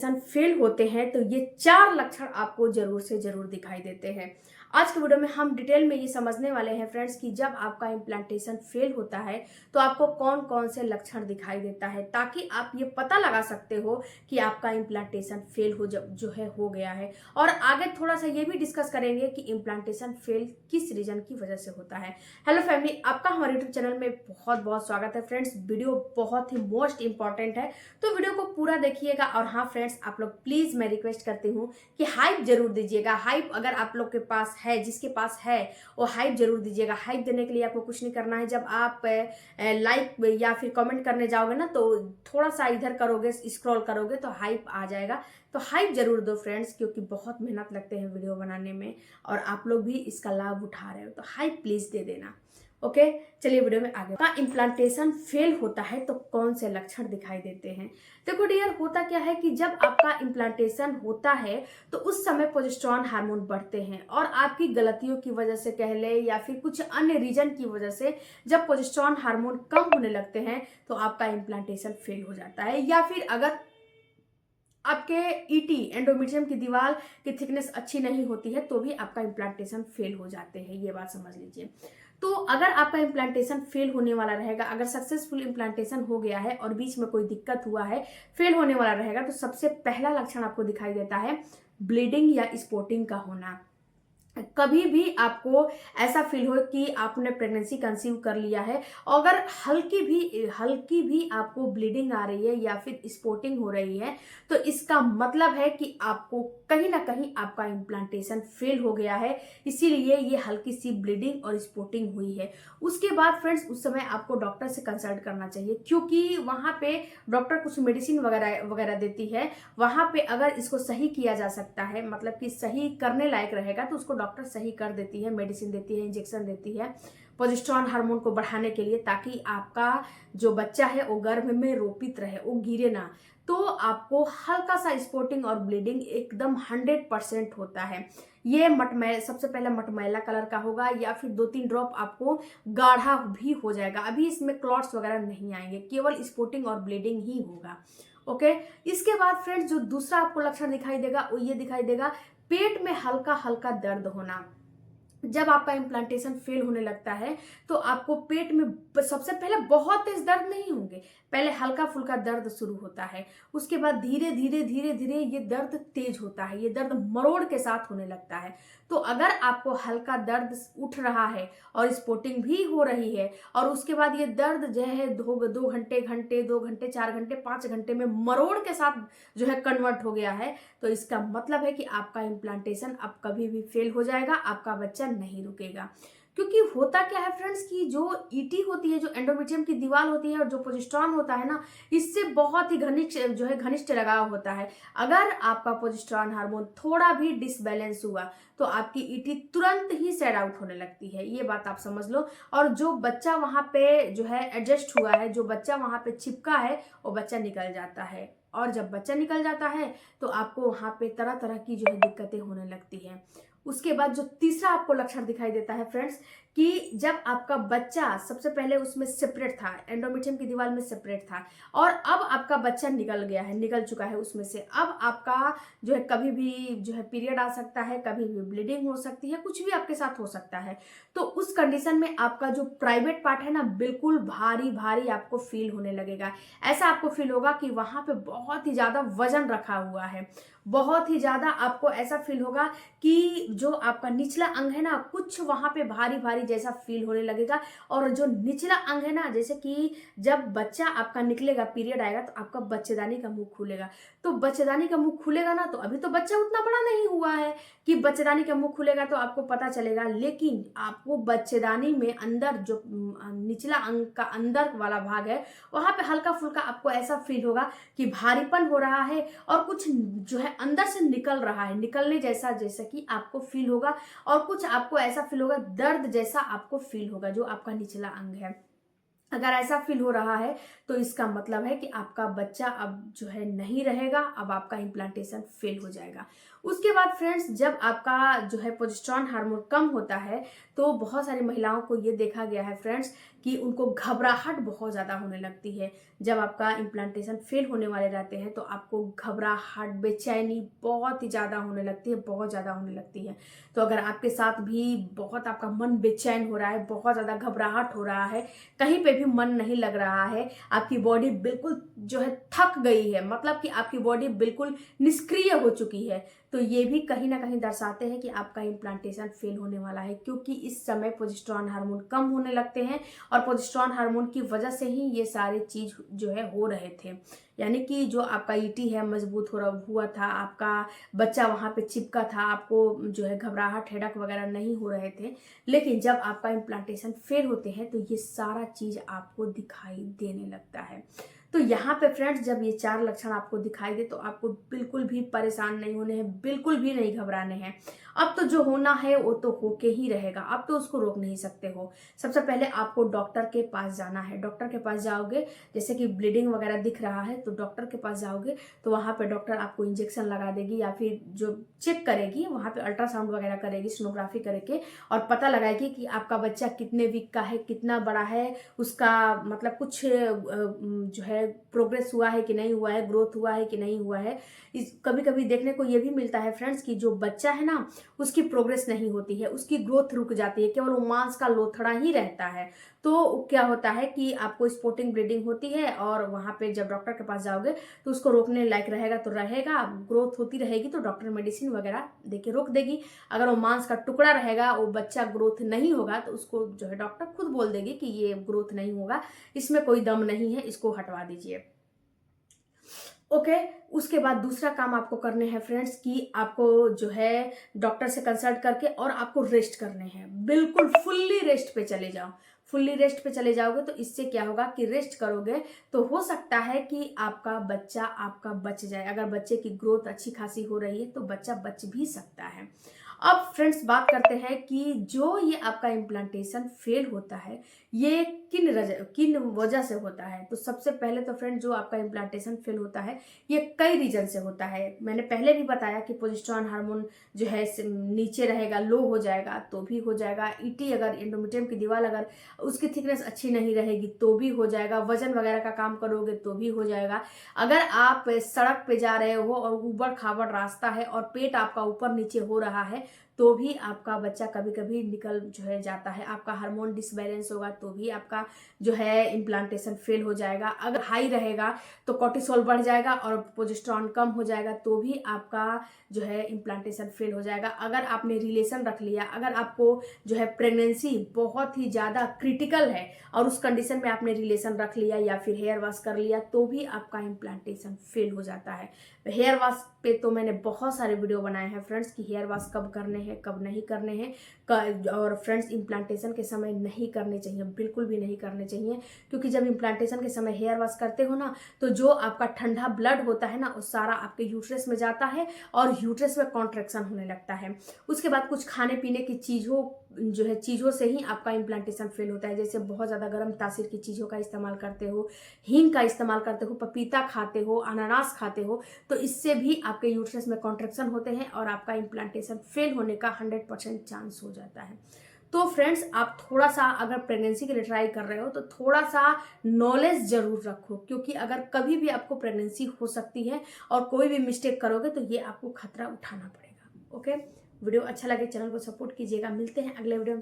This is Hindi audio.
फेल होते हैं तो ये 4 लक्षण आपको ज़रूर से ज़रूर दिखाई देते हैं। आज के वीडियो में हम डिटेल में ये समझने वाले हैं फ्रेंड्स कि जब आपका इम्प्लांटेशन फेल होता है तो आपको कौन-कौन से लक्षण दिखाई देता है, ताकि आप ये पता लगा सकते हो कि आपका इम्प्लांटेशन फेल हो गया है। और आगे थोड़ा-सा ये भी डिस्कस करेंगे कि इम्प्लांटेशन फेल किस रीज़न की वजह से होता है। हेलो फैमिली, आपका हमारे यूट्यूब चैनल में बहुत-बहुत स्वागत है फ्रेंड्स। वीडियो बहुत ही मोस्ट इम्पोर्टेंट है, तो वीडियो को पूरा देखिएगा। और हाँ फ्रेंड्स, आप लोग प्लीज मैं रिक्वेस्ट करती हूँ कि हाइप जरूर दीजिएगा। हाइप अगर आप लोग के पास है, जिसके पास है वो हाइप जरूर दीजिएगा। हाइप देने के लिए आपको कुछ नहीं करना है। जब आप लाइक या फिर कमेंट करने जाओगे ना, तो थोड़ा सा इधर करोगे, स्क्रॉल करोगे तो हाइप आ जाएगा। तो हाइप जरूर दो फ्रेंड्स, क्योंकि बहुत मेहनत लगते हैं वीडियो बनाने में और आप लोग भी इसका लाभ उठा रहे हो, तो हाइप प्लीज दे देना। ओके, चलिए वीडियो में आगे। का इम्प्लांटेशन फेल होता है तो कौन से लक्षण दिखाई देते हैं? देखो डियर, होता क्या है कि जब आपका इम्प्लांटेशन होता है तो उस समय प्रोजेस्टेरॉन हार्मोन बढ़ते हैं, और आपकी गलतियों की वजह से कह ले या फिर कुछ अन्य रीजन की वजह से जब प्रोजेस्टेरॉन हार्मोन कम होने लगते हैं तो आपका इम्प्लांटेशन फेल हो जाता है। या फिर अगर आपके ईटी एंडोमेट्रियम की दीवार की थिकनेस अच्छी नहीं होती है तो भी आपका इम्प्लांटेशन फेल हो जाते हैं। ये बात समझ लीजिए। तो अगर आपका इम्प्लांटेशन फेल होने वाला रहेगा, अगर सक्सेसफुल इम्प्लांटेशन हो गया है और बीच में कोई दिक्कत हुआ है, फेल होने वाला रहेगा, तो सबसे पहला लक्षण आपको दिखाई देता है ब्लीडिंग या स्पॉटिंग का होना। कभी भी आपको ऐसा फील हो कि आपने प्रेगनेंसी कंसीव कर लिया है, अगर हल्की भी आपको ब्लीडिंग आ रही है या फिर स्पॉटिंग हो रही है, तो इसका मतलब है कि आपको कहीं ना कहीं आपका इम्प्लांटेशन फेल हो गया है, इसीलिए ये हल्की सी ब्लीडिंग और स्पॉटिंग हुई है। उसके बाद फ्रेंड्स, उस समय आपको डॉक्टर से कंसल्ट करना चाहिए, क्योंकि वहां पे डॉक्टर कुछ मेडिसिन वगैरह वगैरह देती है। वहां पे अगर इसको सही किया जा सकता है, मतलब कि सही करने लायक रहेगा, तो उसको डॉक्टर सही कर देती है, मेडिसिन देती है, इंजेक्शन देती है प्रोजेस्टेरॉन हार्मोन को बढ़ाने के लिए, ताकि आपका जो बच्चा है वो गर्भ में रोपित रहे, वो गिरे ना। तो आपको हल्का सा स्पॉटिंग और ब्लीडिंग एकदम 100% होता है। ये मटमैला, सबसे पहले मटमैला कलर का होगा, या फिर 2-3 ड्रॉप आपको गाढ़ा भी हो जाएगा। अभी इसमें क्लॉट्स वगैरह नहीं आएंगे, केवल स्पॉटिंग और ब्लीडिंग ही होगा। ओके, इसके बाद फ्रेंड्स, जो दूसरा आपको लक्षण दिखाई देगा वो ये दिखाई देगा पेट में हल्का हल्का दर्द होना। जब आपका इम्प्लांटेशन फेल होने लगता है तो आपको पेट में सबसे पहले बहुत तेज दर्द नहीं होंगे, पहले हल्का फुल्का दर्द शुरू होता है। उसके बाद धीरे धीरे धीरे धीरे ये दर्द तेज होता है, ये दर्द मरोड़ के साथ होने लगता है। तो अगर आपको हल्का दर्द उठ रहा है और स्पॉटिंग भी हो रही है, और उसके बाद ये दर्द जो है 2 घंटे 4 घंटे 5 घंटे में मरोड़ के साथ जो है कन्वर्ट हो गया है, तो इसका मतलब है कि आपका इम्प्लांटेशन अब कभी भी फेल हो जाएगा, आपका बच्चा नहीं रुकेगा। क्योंकि होता क्या है फ्रेंड्स कि जो ईटी होती है, जो एंडोमेट्रियम की दीवार होती है, और जो प्रोजेस्टेरॉन होता है ना, इससे बहुत ही घनिष्ठ लगाव होता है। अगर आपका प्रोजेस्टेरॉन हार्मोन थोड़ा भी डिसबैलेंस हुआ तो आपकी ईटी तुरंत ही सेड आउट होने लगती है। ये बात आप समझ लो। और जो बच्चा वहां पे जो है एडजस्ट हुआ है, जो बच्चा वहां पे चिपका है, वो बच्चा निकल जाता है। और जब बच्चा निकल जाता है तो आपको वहां पे तरह तरह की जो है दिक्कतें होने लगती हैं। उसके बाद जो तीसरा आपको लक्षण दिखाई देता है फ्रेंड्स, कि जब आपका बच्चा सबसे पहले उसमें सेपरेट था, एंडोमेट्रियम की दीवार में सेपरेट था, और अब आपका बच्चा निकल गया है, निकल चुका है उसमें से। अब आपका जो है कभी भी जो है पीरियड आ सकता है, कभी भी ब्लीडिंग हो सकती है, कुछ भी आपके साथ हो सकता है। तो उस कंडीशन में आपका जो प्राइवेट पार्ट है ना, बिल्कुल भारी भारी आपको फील होने लगेगा। ऐसा आपको फील होगा कि वहां पे बहुत ही ज्यादा वजन रखा हुआ है, बहुत ही ज्यादा आपको ऐसा फील होगा कि जो आपका निचला अंग है ना, कुछ वहां पे भारी भारी जैसा फील होने लगेगा। और जो निचला अंग है ना, जैसे कि जब बच्चा आपका निकलेगा, पीरियड आएगा, तो आपका बच्चेदानी का मुंह खुलेगा। तो बच्चेदानी का मुंह खुलेगा ना, तो अभी तो बच्चा उतना बड़ा नहीं हुआ है कि बच्चेदानी का मुंह खुलेगा तो आपको पता चलेगा, लेकिन आपको बच्चेदानी में अंदर जो निचला अंग का अंदर वाला भाग है, वहां पे हल्का फुल्का आपको ऐसा फील होगा कि भारीपन हो रहा है, और कुछ जो है अंदर से निकल रहा है, निकलने जैसा जैसा कि आपको फील होगा। और कुछ आपको ऐसा फील होगा, दर्द जैसा आपको फील होगा, जो आपका निचला अंग है। अगर ऐसा फील हो रहा है तो इसका मतलब है कि आपका बच्चा अब जो है नहीं रहेगा, अब आपका इम्प्लांटेशन फेल हो जाएगा। उसके बाद फ्रेंड्स, जब आपका जो है प्रोजेस्टेरॉन हार्मोन कम होता है, तो बहुत सारी महिलाओं को ये देखा गया है फ्रेंड्स कि उनको घबराहट बहुत ज़्यादा होने लगती है। जब आपका इम्प्लांटेशन फेल होने वाले रहते हैं तो आपको घबराहट, बेचैनी बहुत ही ज़्यादा होने लगती है, बहुत ज़्यादा होने लगती है। तो अगर आपके साथ भी बहुत आपका मन बेचैन हो रहा है, बहुत ज़्यादा घबराहट हो रहा है, कहीं पे भी मन नहीं लग रहा है, आपकी बॉडी बिल्कुल जो है थक गई है, मतलब कि आपकी बॉडी बिल्कुल निष्क्रिय हो चुकी है, तो ये भी कहीं ना कहीं दर्शाते हैं कि आपका इम्प्लांटेशन फेल होने वाला है। क्योंकि इस समय प्रोजेस्टेरॉन हार्मोन कम होने लगते हैं और प्रोजेस्टेरॉन हार्मोन की वजह से ही ये सारे चीज जो है हो रहे थे। यानी कि जो आपका ईटी है मजबूत हुआ था, आपका बच्चा वहां पे चिपका था, आपको जो है घबराहट, हेडक वगैरह नहीं हो रहे थे। लेकिन जब आपका इम्प्लांटेशन फेल होते हैं तो ये सारा चीज आपको दिखाई देने लगता है। तो यहाँ पे फ्रेंड्स, जब ये 4 लक्षण आपको दिखाई दे तो आपको बिल्कुल भी परेशान नहीं होने हैं, बिल्कुल भी नहीं घबराने हैं। अब तो जो होना है वो तो होके ही रहेगा, अब तो उसको रोक नहीं सकते हो। सबसे पहले आपको डॉक्टर के पास जाना है। डॉक्टर के पास जाओगे, जैसे कि ब्लीडिंग वगैरह दिख रहा है तो डॉक्टर के पास जाओगे तो वहाँ पे डॉक्टर आपको इंजेक्शन लगा देगी या फिर जो चेक करेगी वहाँ पे अल्ट्रासाउंड वगैरह करेगी, सोनोग्राफी करके, और पता लगाएगी कि आपका बच्चा कितने वीक का है, कितना बड़ा है, उसका मतलब कुछ जो है प्रोग्रेस हुआ है कि नहीं हुआ है, ग्रोथ हुआ है कि नहीं हुआ है। इस कभी कभी देखने को ये भी मिलता है फ्रेंड्स कि जो बच्चा है ना उसकी प्रोग्रेस नहीं होती है, उसकी ग्रोथ रुक जाती है, केवल वो मांस का लोथड़ा ही रहता है। तो क्या होता है कि आपको स्पॉटिंग ब्लीडिंग होती है और वहां पे जब डॉक्टर के पास जाओगे तो उसको रोकने लायक रहेगा तो रहेगा, ग्रोथ होती रहेगी तो डॉक्टर मेडिसिन वगैरह देके रोक देगी। अगर वो मांस का टुकड़ा रहेगा, वो बच्चा ग्रोथ नहीं होगा तो उसको जो है डॉक्टर खुद बोल देगी कि ये ग्रोथ नहीं होगा, इसमें कोई दम नहीं है, इसको हटवा दीजिए। ओके उसके बाद दूसरा काम आपको करने हैं फ्रेंड्स कि आपको जो है डॉक्टर से कंसल्ट करके और आपको रेस्ट करने हैं, बिल्कुल फुल्ली रेस्ट पे चले जाओ। फुल्ली रेस्ट पे चले जाओगे तो इससे क्या होगा कि रेस्ट करोगे तो हो सकता है कि आपका बच्चा आपका बच जाए। अगर बच्चे की ग्रोथ अच्छी खासी हो रही है तो बच्चा बच भी सकता है। अब फ्रेंड्स बात करते हैं कि जो ये आपका इम्प्लांटेशन फेल होता है ये किन वजह से होता है। तो सबसे पहले तो फ्रेंड, जो आपका इम्प्लांटेशन फेल होता है ये कई रीजन से होता है। मैंने पहले भी बताया कि प्रोजेस्टेरॉन हार्मोन जो है नीचे रहेगा, लो हो जाएगा तो भी हो जाएगा। ईटी अगर एंडोमेट्रियम की दीवार अगर उसकी थिकनेस अच्छी नहीं रहेगी तो भी हो जाएगा। वजन वगैरह का काम करोगे तो भी हो जाएगा। अगर आप सड़क पे जा रहे हो और ऊबड़ खाबड़ रास्ता है और पेट आपका ऊपर नीचे हो रहा है तो भी आपका बच्चा कभी कभी निकल जो है जाता है। आपका हार्मोन डिसबैलेंस होगा तो भी आपका जो है इम्प्लांटेशन फेल हो जाएगा। अगर हाई रहेगा तो कोर्टिसोल बढ़ जाएगा और प्रोजेस्टेरॉन कम हो जाएगा तो भी आपका जो है इम्प्लांटेशन फेल हो जाएगा। अगर आपने रिलेशन रख लिया, अगर आपको जो है प्रेगनेंसी बहुत ही ज़्यादा क्रिटिकल है और उस कंडीशन में आपने रिलेशन रख लिया या फिर हेयर वॉश कर लिया तो भी आपका इम्प्लांटेशन फेल हो जाता है। हेयर वॉश पे तो मैंने बहुत सारे वीडियो बनाए हैं फ्रेंड्स कि हेयर वॉश कब करने हैं, कब नहीं करने हैं। और फ्रेंड्स इम्प्लांटेशन के समय नहीं करने चाहिए, बिल्कुल भी नहीं करने चाहिए। क्योंकि जब इम्प्लांटेशन के समय हेयर वॉश करते हो ना तो जो आपका ठंडा ब्लड होता है ना वो सारा आपके यूट्रस में जाता है और यूट्रस में कॉन्ट्रैक्शन होने लगता है। उसके बाद कुछ खाने पीने की चीज़ों से ही आपका इम्प्लांटेशन फेल होता है। जैसे बहुत ज़्यादा गर्म तासीर की चीज़ों का इस्तेमाल करते हो, हींग का इस्तेमाल करते हो, पपीता खाते हो, अनानास खाते हो, तो इससे भी आपके यूट्रस में कॉन्ट्रैक्शन होते हैं और आपका इम्प्लांटेशन फेल होने का 100% चांस हो जाता है। तो फ्रेंड्स, आप थोड़ा सा अगर प्रेगनेंसी के लिए ट्राई कर रहे हो तो थोड़ा सा नॉलेज जरूर रखो, क्योंकि अगर कभी भी आपको प्रेगनेंसी हो सकती है और कोई भी मिस्टेक करोगे तो ये आपको खतरा उठाना पड़ेगा। ओके, वीडियो अच्छा लगे चैनल को सपोर्ट कीजिएगा। मिलते हैं अगले वीडियो में।